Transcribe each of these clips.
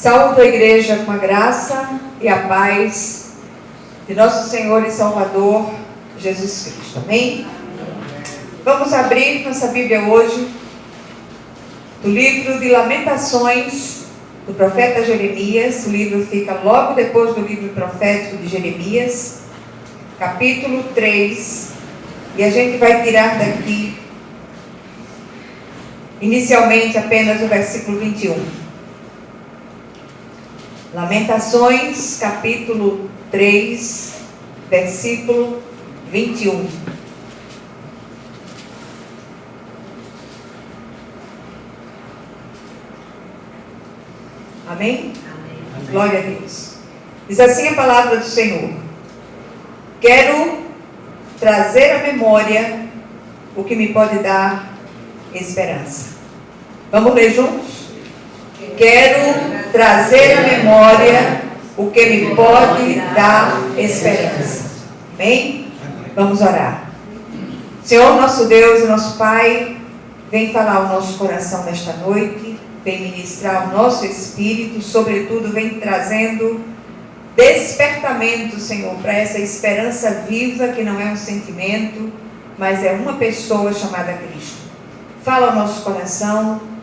Saúdo a igreja com a graça e a paz de nosso Senhor e Salvador Jesus Cristo. Amém? Vamos abrir nossa Bíblia hoje do livro de Lamentações do profeta Jeremias. O livro fica logo depois do livro profético de Jeremias, capítulo 3, e a gente vai tirar daqui inicialmente apenas o versículo 21. Lamentações, capítulo 3, versículo 21. Amém? Amém? Glória a Deus. Diz assim a palavra do Senhor: quero trazer à memória o que me pode dar esperança. Vamos ler juntos? Quero trazer à memória o que me pode dar esperança. Amém? Vamos orar. Senhor, nosso Deus e nosso Pai, vem falar ao nosso coração nesta noite, vem ministrar o nosso espírito, sobretudo vem trazendo despertamento, Senhor, para essa esperança viva que não é um sentimento, mas é uma pessoa chamada Cristo. Fala ao nosso coração.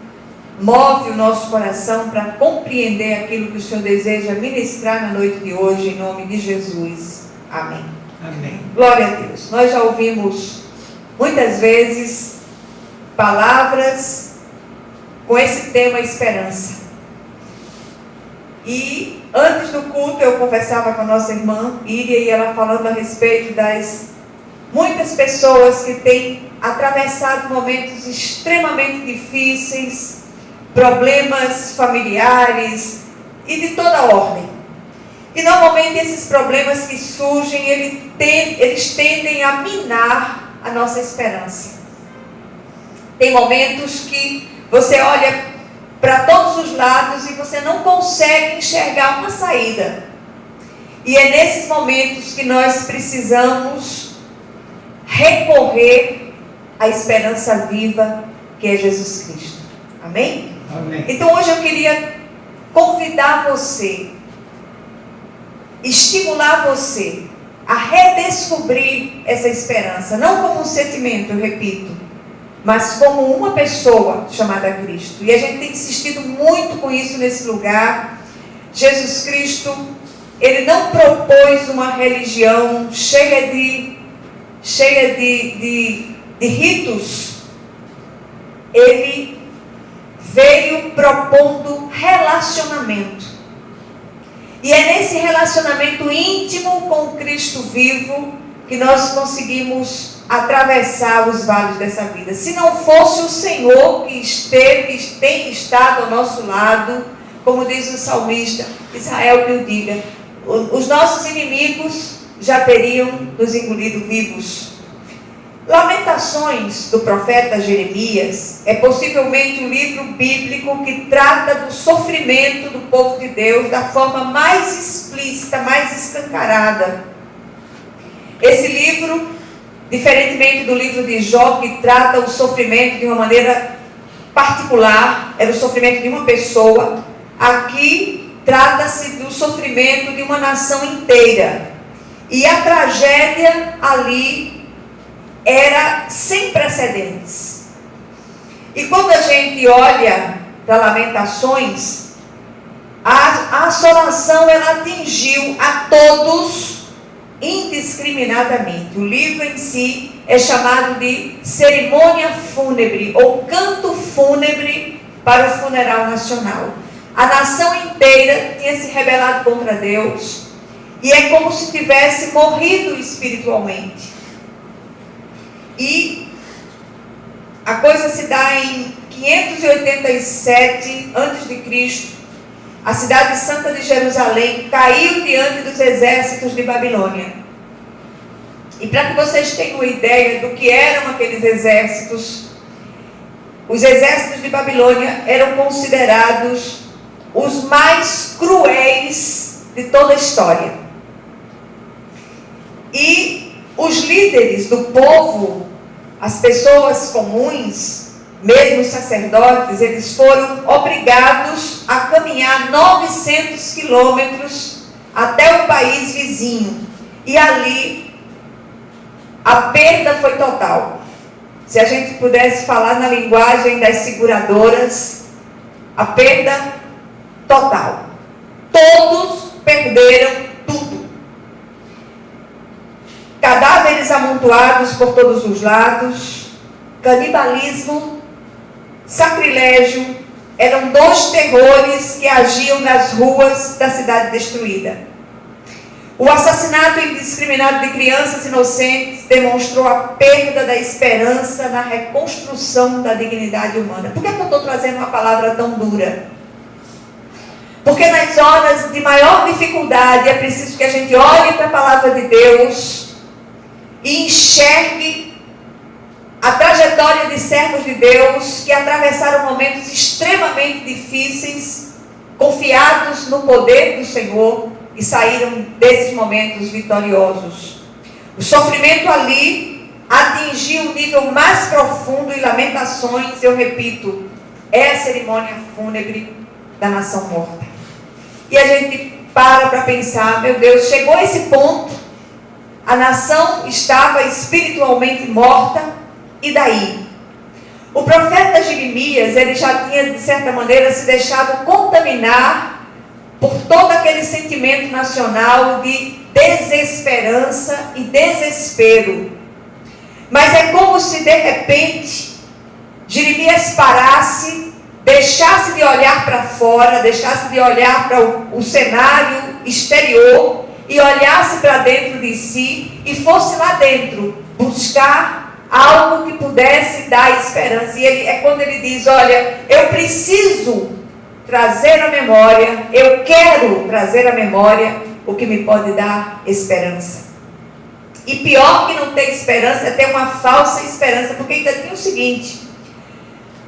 Move o nosso coração para compreender aquilo que o Senhor deseja ministrar na noite de hoje, em nome de Jesus. Amém. Amém. Glória a Deus. Nós já ouvimos muitas vezes palavras com esse tema esperança. E antes do culto eu conversava com a nossa irmã Iria, e ela falando a respeito das muitas pessoas que têm atravessado momentos extremamente difíceis, problemas familiares e de toda ordem. E normalmente esses problemas que surgem, eles tendem a minar a nossa esperança. Tem momentos que você olha para todos os lados e você não consegue enxergar uma saída. E é nesses momentos que nós precisamos recorrer à esperança viva que é Jesus Cristo. Amém? Amém. Então hoje eu queria convidar você, estimular você a redescobrir essa esperança, não como um sentimento, eu repito, mas como uma pessoa chamada Cristo. E a gente tem insistido muito com isso nesse lugar. Jesus Cristo, Ele não propôs uma religião cheia de ritos. Ele veio propondo relacionamento. E é nesse relacionamento íntimo com o Cristo vivo que nós conseguimos atravessar os vales dessa vida. Se não fosse o Senhor que tem estado ao nosso lado, como diz o salmista, Israel que o diga, os nossos inimigos já teriam nos engolido vivos. Lamentações do profeta Jeremias é possivelmente o livro bíblico que trata do sofrimento do povo de Deus da forma mais explícita, mais escancarada. Esse livro, diferentemente do livro de Jó, que trata o sofrimento de uma maneira particular, era o sofrimento de uma pessoa, aqui trata-se do sofrimento de uma nação inteira. E a tragédia ali era sem precedentes. E quando a gente olha para Lamentações, a assolação ela atingiu a todos indiscriminadamente. O livro em si é chamado de cerimônia fúnebre ou canto fúnebre para o funeral nacional. A nação inteira tinha se rebelado contra Deus e é como se tivesse morrido espiritualmente. E a coisa se dá em 587 a.C. A cidade santa de Jerusalém caiu diante dos exércitos de Babilônia. E para que vocês tenham uma ideia do que eram aqueles exércitos, os exércitos de Babilônia eram considerados os mais cruéis de toda a história. E os líderes do povo, as pessoas comuns, mesmo os sacerdotes, eles foram obrigados a caminhar 900 quilômetros até o país vizinho. E ali, a perda foi total. Se a gente pudesse falar na linguagem das seguradoras, a perda total. Todos perderam tudo. Cadáveres amontoados por todos os lados, canibalismo, sacrilégio, eram dois terrores que agiam nas ruas da cidade destruída. O assassinato indiscriminado de crianças inocentes demonstrou a perda da esperança na reconstrução da dignidade humana. Por que eu estou trazendo uma palavra tão dura? Porque nas horas de maior dificuldade é preciso que a gente olhe para a palavra de Deus e enxergue a trajetória de servos de Deus que atravessaram momentos extremamente difíceis, confiados no poder do Senhor, e saíram desses momentos vitoriosos. O sofrimento ali atingiu o nível mais profundo e lamentações, eu repito, é a cerimônia fúnebre da nação morta. E a gente para pensar, meu Deus, chegou a esse ponto, a nação estava espiritualmente morta, e daí? O profeta Jeremias, ele já tinha, de certa maneira, se deixado contaminar por todo aquele sentimento nacional de desesperança e desespero. Mas é como se, de repente, Jeremias parasse, deixasse de olhar para fora, deixasse de olhar para o cenário exterior e olhasse para dentro de si e fosse lá dentro buscar algo que pudesse dar esperança. E é quando ele diz, olha, eu preciso trazer à memória, eu quero trazer à memória o que me pode dar esperança. E pior que não ter esperança é ter uma falsa esperança, porque ainda tem o seguinte,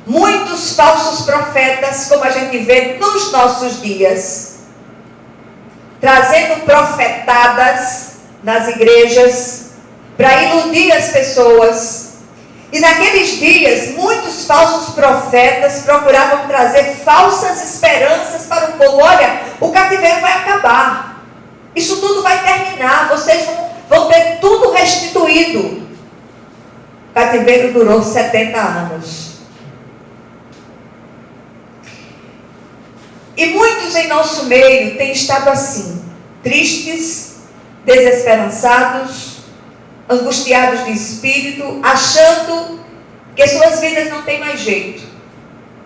muitos falsos profetas, como a gente vê nos nossos dias, trazendo profetadas nas igrejas para iludir as pessoas. E naqueles dias, muitos falsos profetas procuravam trazer falsas esperanças para o povo. Olha, o cativeiro vai acabar. Isso tudo vai terminar. Vocês vão ter tudo restituído. O cativeiro durou 70 anos. E muitos em nosso meio têm estado assim, tristes, desesperançados, angustiados de espírito, achando que suas vidas não têm mais jeito.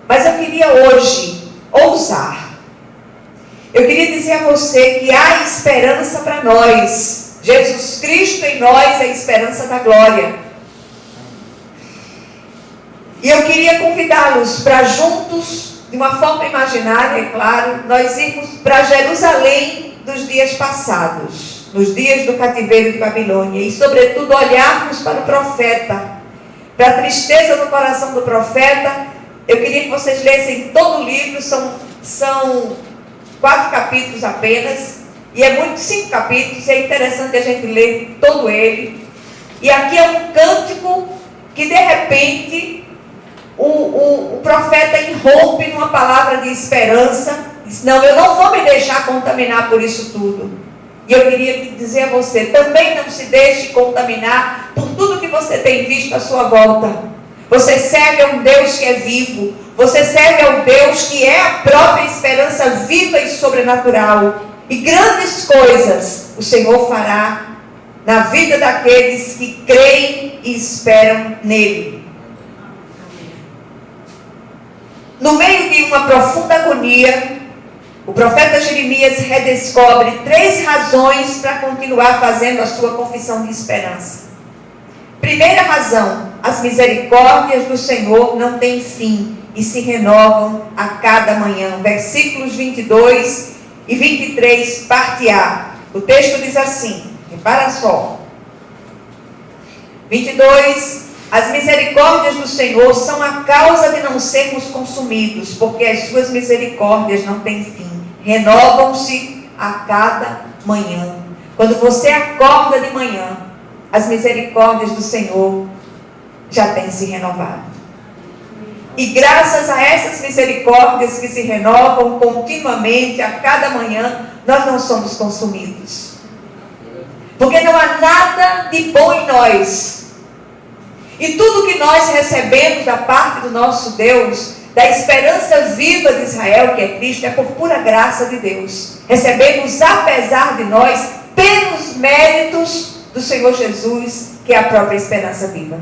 Mas eu queria hoje ousar. Eu queria dizer a você que há esperança para nós. Jesus Cristo em nós é a esperança da glória. E eu queria convidá-los para juntos, de uma forma imaginária, é claro, nós irmos para Jerusalém dos dias passados, nos dias do cativeiro de Babilônia, e sobretudo olharmos para o profeta, para a tristeza no coração do profeta. Eu queria que vocês lessem todo o livro, são 4 capítulos apenas, e é muito 5 capítulos, é interessante a gente ler todo ele. E aqui é um cântico que de repente o profeta irrompe numa palavra de esperança, diz, não, eu não vou me deixar contaminar por isso tudo. E eu queria dizer a você, também não se deixe contaminar por tudo que você tem visto à sua volta. Você serve a um Deus que é vivo. Você serve a um Deus que é a própria esperança viva e sobrenatural. E grandes coisas o Senhor fará na vida daqueles que creem e esperam nele. No meio de uma profunda agonia, o profeta Jeremias redescobre 3 razões para continuar fazendo a sua confissão de esperança. Primeira razão, as misericórdias do Senhor não têm fim e se renovam a cada manhã. Versículos 22 e 23, parte A. O texto diz assim, repara só. 22, as misericórdias do Senhor são a causa de não sermos consumidos, porque as suas misericórdias não têm fim. Renovam-se a cada manhã. Quando você acorda de manhã, as misericórdias do Senhor já têm se renovado. E graças a essas misericórdias que se renovam continuamente, a cada manhã, nós não somos consumidos. Porque não há nada de bom em nós. E tudo que nós recebemos da parte do nosso Deus, da esperança viva de Israel, que é Cristo, é por pura graça de Deus. Recebemos, apesar de nós, pelos méritos do Senhor Jesus, que é a própria esperança viva.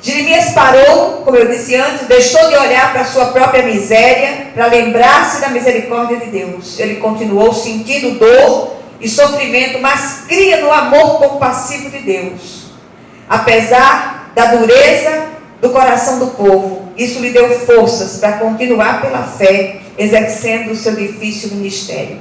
Jeremias parou, como eu disse antes, deixou de olhar para a sua própria miséria, para lembrar-se da misericórdia de Deus. Ele continuou sentindo dor e sofrimento, mas cria no amor compassivo de Deus. Apesar da dureza do coração do povo, isso lhe deu forças para continuar pela fé, exercendo o seu difícil ministério.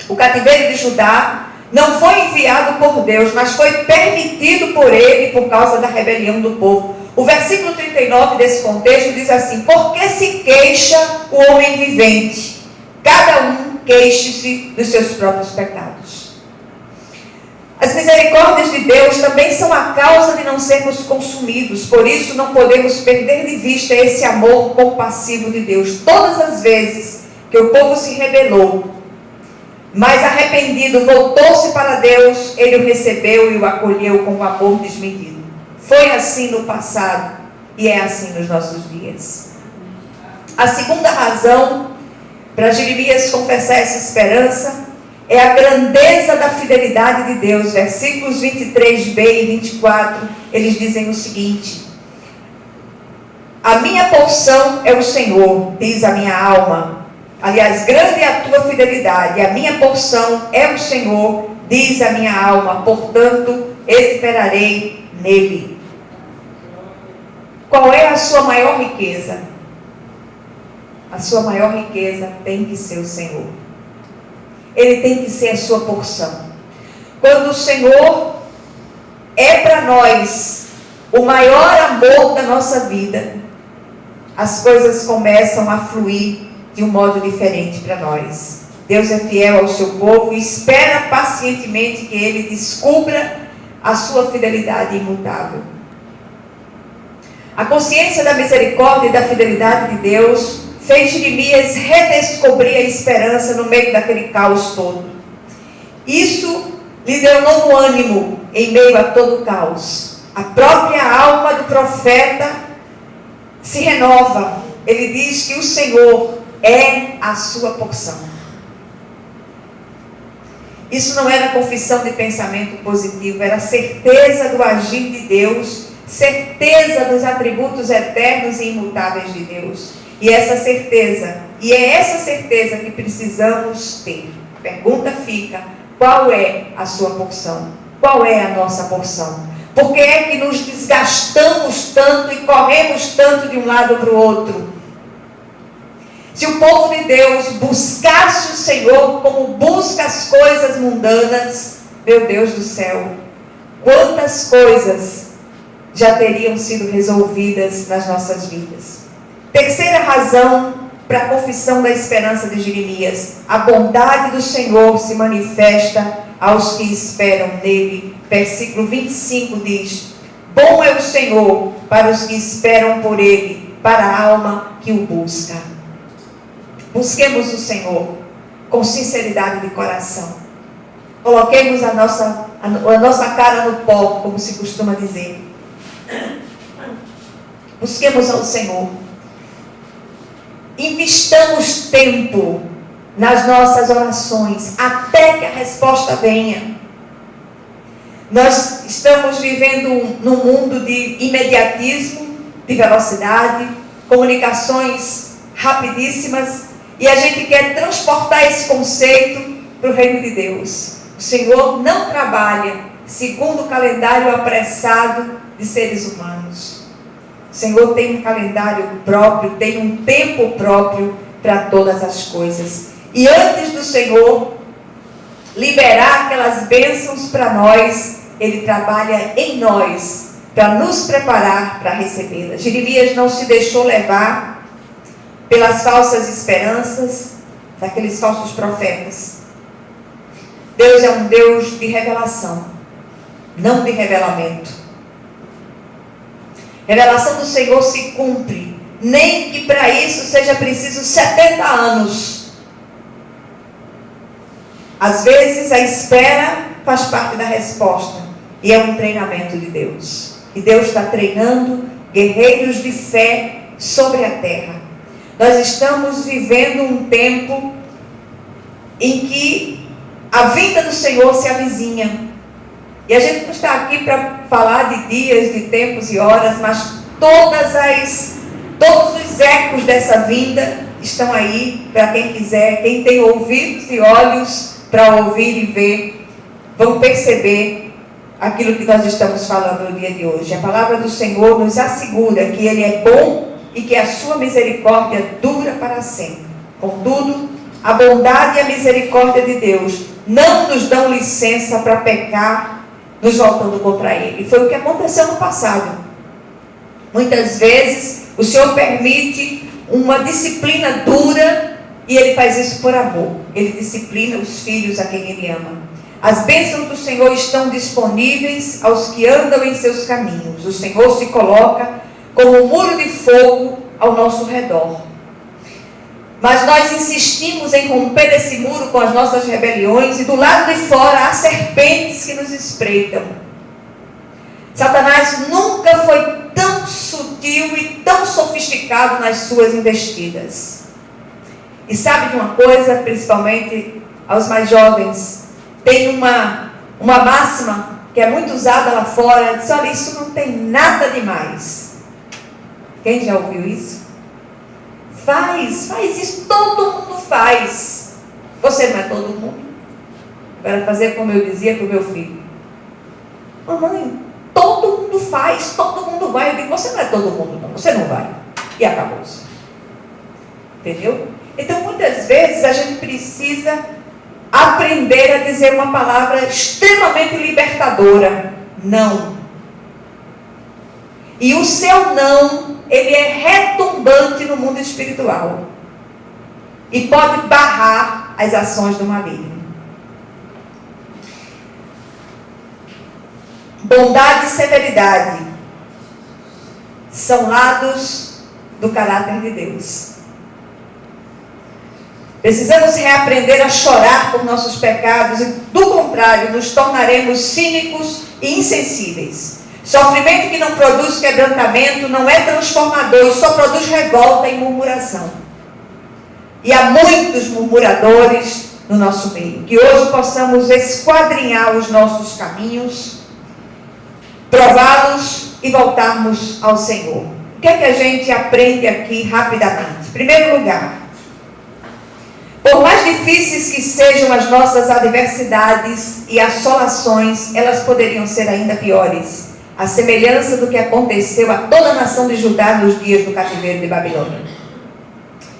O cativeiro de Judá não foi enviado por Deus, mas foi permitido por ele por causa da rebelião do povo. O versículo 39 desse contexto diz assim: por que se queixa o homem vivente? Cada um queixe-se dos seus próprios pecados. As misericórdias de Deus também são a causa de não sermos consumidos. Por isso não podemos perder de vista esse amor compassivo de Deus. Todas as vezes que o povo se rebelou, mas arrependido voltou-se para Deus, ele o recebeu e o acolheu com um amor desmedido. Foi assim no passado e é assim nos nossos dias. A segunda razão para Jeremias confessar essa esperança é a grandeza da fidelidade de Deus. Versículos 23b e 24, eles dizem o seguinte: a minha porção é o Senhor, diz a minha alma. Aliás, grande é a tua fidelidade, a minha porção é o Senhor, diz a minha alma, portanto, esperarei nele. Qual é a sua maior riqueza? A sua maior riqueza tem que ser o Senhor. Ele tem que ser a sua porção. Quando o Senhor é para nós o maior amor da nossa vida, as coisas começam a fluir de um modo diferente para nós. Deus é fiel ao seu povo e espera pacientemente que ele descubra a sua fidelidade imutável. A consciência da misericórdia e da fidelidade de Deus fez Jeremias redescobrir a esperança no meio daquele caos todo. Isso lhe deu novo ânimo em meio a todo o caos. A própria alma do profeta se renova. Ele diz que o Senhor é a sua porção. Isso não era confissão de pensamento positivo, era certeza do agir de Deus, certeza dos atributos eternos e imutáveis de Deus. E é essa certeza que precisamos ter. A pergunta fica: qual é a sua porção? Qual é a nossa porção? Por que é que nos desgastamos tanto e corremos tanto de um lado para o outro? Se o povo de Deus buscasse o Senhor como busca as coisas mundanas, meu Deus do céu, quantas coisas já teriam sido resolvidas nas nossas vidas. Terceira razão para a confissão da esperança de Jeremias: a bondade do Senhor se manifesta aos que esperam nele. Versículo 25 diz: bom é o Senhor para os que esperam por ele, para a alma que o busca. Busquemos o Senhor com sinceridade de coração. Coloquemos a nossa cara no pó, como se costuma dizer. Busquemos ao Senhor. Investamos tempo nas nossas orações até que a resposta venha. Nós estamos vivendo num mundo de imediatismo, de velocidade, comunicações rapidíssimas, e a gente quer transportar esse conceito para o reino de Deus. O Senhor não trabalha segundo o calendário apressado de seres humanos. O Senhor tem um calendário próprio, tem um tempo próprio para todas as coisas. E antes do Senhor liberar aquelas bênçãos para nós, Ele trabalha em nós para nos preparar para recebê-las. Jeremias não se deixou levar pelas falsas esperanças daqueles falsos profetas. Deus é um Deus de revelação, não de revelamento. Revelação do Senhor se cumpre, nem que para isso seja preciso 70 anos. Às vezes a espera faz parte da resposta, e é um treinamento de Deus. E Deus está treinando guerreiros de fé sobre a terra. Nós estamos vivendo um tempo em que a vinda do Senhor se avizinha. E a gente não está aqui para falar de dias, de tempos e horas, mas todos os ecos dessa vinda estão aí para quem quiser. Quem tem ouvidos e olhos para ouvir e ver, vão perceber aquilo que nós estamos falando no dia de hoje. A palavra do Senhor nos assegura que Ele é bom e que a sua misericórdia dura para sempre. Contudo, a bondade e a misericórdia de Deus não nos dão licença para pecar, nos voltando contra Ele. E foi o que aconteceu no passado. Muitas vezes o Senhor permite uma disciplina dura, e Ele faz isso por amor. Ele disciplina os filhos a quem Ele ama. As bênçãos do Senhor estão disponíveis aos que andam em seus caminhos. O Senhor se coloca como um muro de fogo ao nosso redor. Mas nós insistimos em romper esse muro com as nossas rebeliões, e do lado de fora há serpentes que nos espreitam. Satanás nunca foi tão sutil e tão sofisticado nas suas investidas. E sabe de uma coisa, principalmente aos mais jovens, tem uma máxima que é muito usada lá fora, diz: olha, isso não tem nada demais. Quem já ouviu isso? Faz isso, todo mundo faz. Você não é todo mundo. Agora fazer como eu dizia para o meu filho: mamãe, todo mundo faz, todo mundo vai. Eu digo: você não é todo mundo não, você não vai. E acabou-se. Entendeu? Então muitas vezes a gente precisa aprender a dizer uma palavra extremamente libertadora: não. E o seu não, ele é retumbante no mundo espiritual e pode barrar as ações do maligno. Bondade e severidade são lados do caráter de Deus. Precisamos reaprender a chorar por nossos pecados, e do contrário, nos tornaremos cínicos e insensíveis. Sofrimento que não produz quebrantamento não é transformador, só produz revolta e murmuração. E há muitos murmuradores no nosso meio. Que hoje possamos esquadrinhar os nossos caminhos, prová-los e voltarmos ao Senhor. O que é que a gente aprende aqui rapidamente? Em primeiro lugar, por mais difíceis que sejam as nossas adversidades e assolações, elas poderiam ser ainda piores, à semelhança do que aconteceu a toda a nação de Judá nos dias do cativeiro de Babilônia.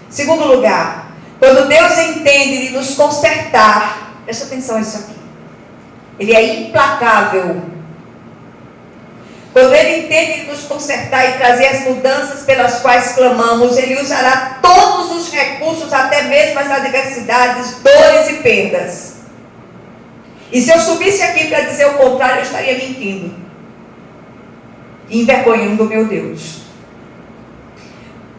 Segundo lugar, quando Deus entende de nos consertar, presta atenção a isso aqui, Ele é implacável. Quando Ele entende de nos consertar e trazer as mudanças pelas quais clamamos, Ele usará todos os recursos, até mesmo as adversidades, dores e perdas. E se eu subisse aqui para dizer o contrário, eu estaria mentindo, envergonhando o meu Deus.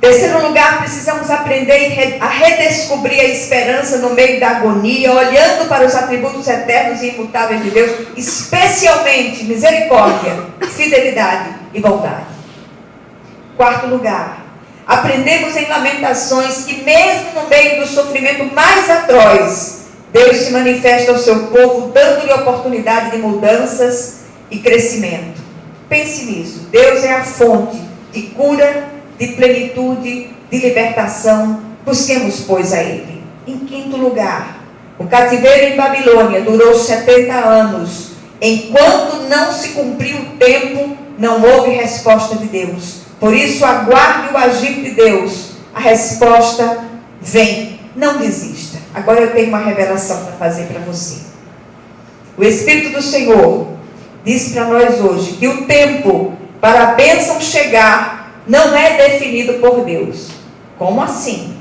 Terceiro lugar, precisamos aprender a redescobrir a esperança no meio da agonia, olhando para os atributos eternos e imutáveis de Deus, especialmente misericórdia, fidelidade e bondade. Quarto lugar, aprendemos em Lamentações que mesmo no meio do sofrimento mais atroz, Deus se manifesta ao seu povo, dando-lhe oportunidade de mudanças e crescimento. Pense nisso. Deus é a fonte de cura, de plenitude, de libertação. Busquemos, pois, a Ele. Em quinto lugar, o cativeiro em Babilônia durou 70 anos. Enquanto não se cumpriu o tempo, não houve resposta de Deus. Por isso, aguarde o agir de Deus. A resposta vem. Não desista. Agora eu tenho uma revelação para fazer para você. O Espírito do Senhor diz para nós hoje que o tempo para a bênção chegar não é definido por Deus. Como assim?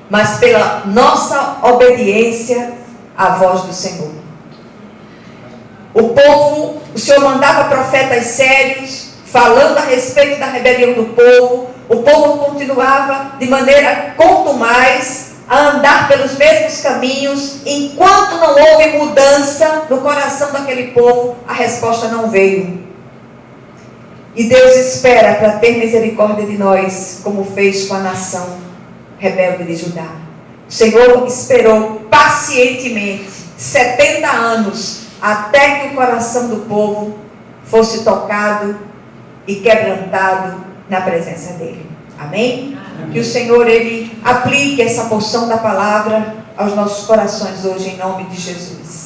Mas pela nossa obediência à voz do Senhor. O Senhor mandava profetas sérios, falando a respeito da rebelião do povo. O povo continuava de maneira contumaz a andar pelos mesmos caminhos. Enquanto não houve mudança no coração daquele povo, a resposta não veio. E Deus espera para ter misericórdia de nós, como fez com a nação rebelde de Judá. O Senhor esperou pacientemente 70 anos até que o coração do povo fosse tocado e quebrantado na presença dele. Amém? Amém. Que o Senhor, Ele aplique essa porção da palavra aos nossos corações hoje, em nome de Jesus.